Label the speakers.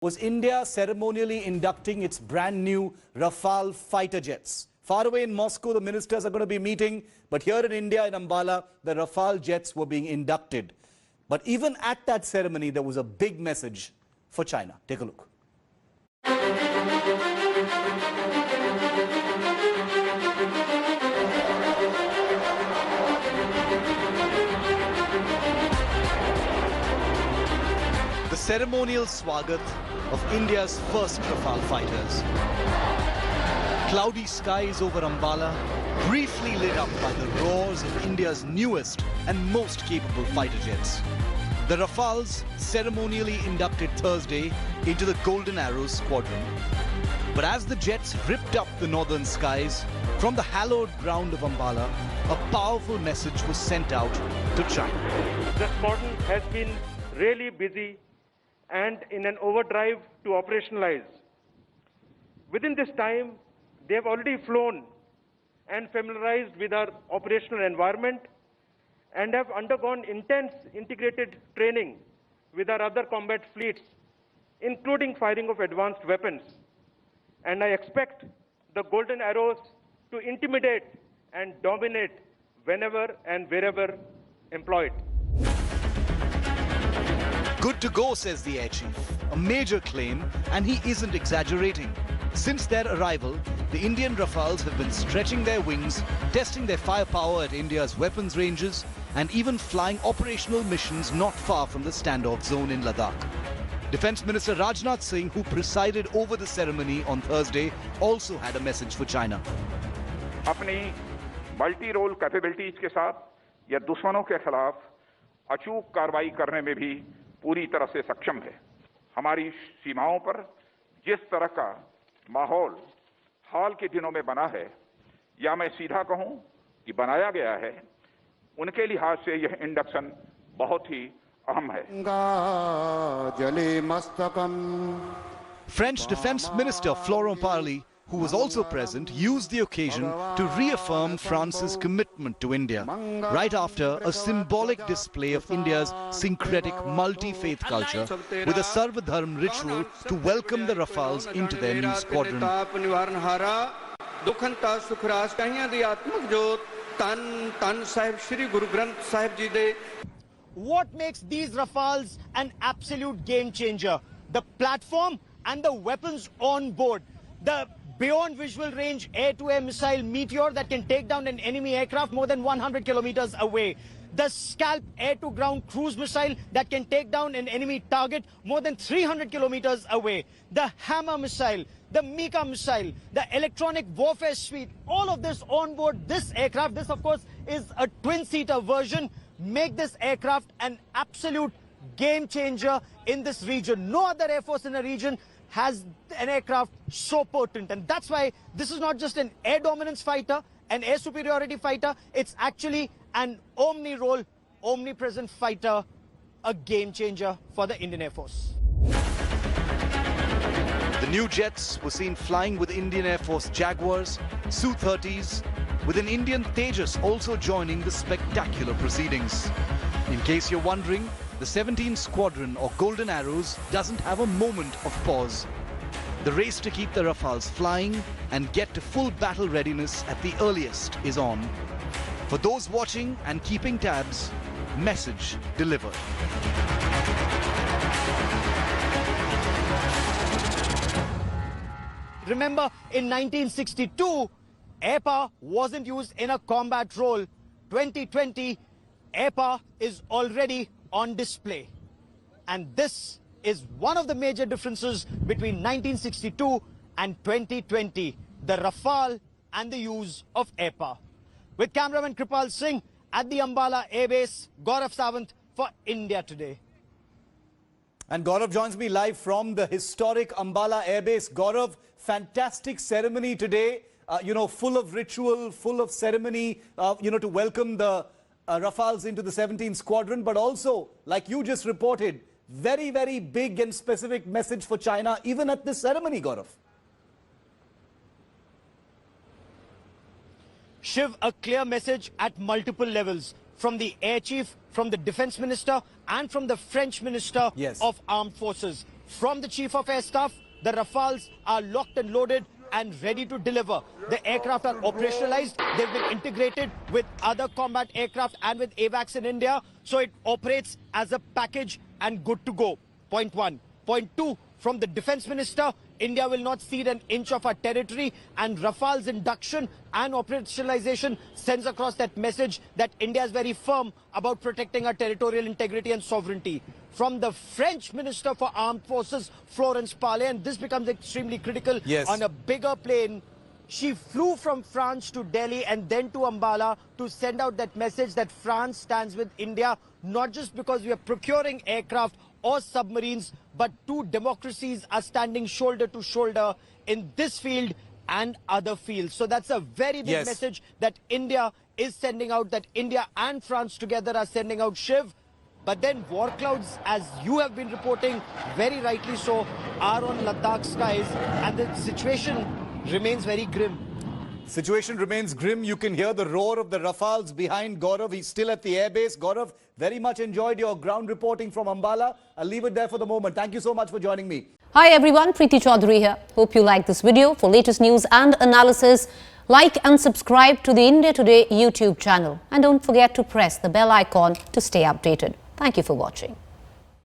Speaker 1: was India ceremonially inducting its brand new Rafale fighter jets. Far away in Moscow, the ministers are going to be meeting, but here in India, in Ambala, the Rafale jets were being inducted. But even at that ceremony, there was a big message for China. Take a look. The ceremonial swagat of India's first Rafale fighters. Cloudy skies over Ambala, briefly lit up by the roars of India's newest and most capable fighter jets. The Rafales ceremonially inducted Thursday into the Golden Arrows Squadron. But as the jets ripped up the northern skies, from the hallowed ground of Ambala, a powerful message was sent out to China.
Speaker 2: The squadron has been really busy and in an overdrive to operationalize. Within this time, they have already flown and familiarized with our operational environment and have undergone intense integrated training with our other combat fleets, including firing of advanced weapons. And I expect the Golden Arrows to intimidate and dominate whenever and wherever employed.
Speaker 1: Good to go, says the Air Chief. A major claim, and he isn't exaggerating. Since their arrival, the Indian Rafales have been stretching their wings, testing their firepower at India's weapons ranges, and even flying operational missions not far from the standoff zone in Ladakh. Defence Minister Rajnath Singh, who presided over the ceremony on Thursday, also had a message for China.
Speaker 3: अपनी multi role capabilities के साथ या दुश्मनों के खिलाफ अचूक कार्रवाई करने में भी पूरी तरह से सक्षम है। हमारी सीमाओं पर जिस तरह का माहौल हाल के दिनों में बना है, या मैं सीधा कहूं कि बनाया गया है, उनके लिहाज से यह इंडक्शन बहुत ही अहम है।
Speaker 1: French Defence Minister Florence Parly, who was also present, used the occasion to reaffirm France's commitment to India, right after a symbolic display of India's syncretic multi-faith culture with a Sarvadharm ritual to welcome the Rafales into their new squadron.
Speaker 4: What makes these Rafales an absolute game changer? The platform and the weapons on board. The beyond visual range air-to-air missile Meteor that can take down an enemy aircraft more than 100 kilometers away. The Scalp air-to-ground cruise missile that can take down an enemy target more than 300 kilometers away. The Hammer missile, the Mika missile, the electronic warfare suite, all of this on board this aircraft. This, of course, is a twin-seater version. Make this aircraft an absolute game changer in this region. No other air force in the region has an aircraft so potent, and that's why this is not just an air dominance fighter, an air superiority fighter, it's actually an omni-role, omnipresent fighter, a game changer for the Indian Air Force.
Speaker 1: The new jets were seen flying with Indian Air Force Jaguars, Su-30s, with an Indian Tejas also joining the spectacular proceedings. In case you're wondering, the 17th Squadron, or Golden Arrows, doesn't have a moment of pause. The race to keep the Rafales flying and get to full battle readiness at the earliest is on. For those watching and keeping tabs, message delivered.
Speaker 4: Remember, in 1962, air power wasn't used in a combat role. 2020, air power is already on display. And this is one of the major differences between 1962 and 2020, the Rafale and the use of air power. With cameraman Kripal Singh at the Ambala Air Base, Gaurav Sawant for India Today.
Speaker 1: And Gaurav joins me live from the historic Ambala Air Base. Gaurav, fantastic ceremony today, full of ritual, full of ceremony, to welcome the Rafales into the 17th Squadron, but also, like you just reported, very, very big and specific message for China, even at this ceremony, Gaurav.
Speaker 4: Shiv, a clear message at multiple levels, from the Air Chief, from the Defence Minister, and from the French Minister of Armed Forces. from the Chief of Air Staff. The Rafales are locked and loaded and ready to deliver. The aircraft are operationalized. They've been integrated with other combat aircraft and with AWACS in India. So it operates as a package and good to go. Point one. Point two, from the Defense Minister, India will not cede an inch of our territory, and Rafale's induction and operationalization sends across that message that India is very firm about protecting our territorial integrity and sovereignty. From the French Minister for Armed Forces, Florence Parly, and this becomes extremely critical, on a bigger plane, she flew from France to Delhi and then to Ambala to send out that message that France stands with India, not just because we are procuring aircraft or submarines, but two democracies are standing shoulder to shoulder in this field and other fields. So that's a very big message that India is sending out, that India and France together are sending out, Shiv. But then war clouds, as you have been reporting, very rightly so, are on Ladakh skies, and the situation remains very grim.
Speaker 1: Situation remains grim. You can hear the roar of the Rafales behind Gaurav. He's still at the airbase. Gaurav, very much enjoyed your ground reporting from Ambala. I'll leave it there for the moment. Thank you so much for joining me.
Speaker 5: Hi everyone, Preeti Chaudhary here. Hope you like this video. For latest news and analysis, like and subscribe to the India Today YouTube channel. And don't forget to press the bell icon to stay updated. Thank you for watching.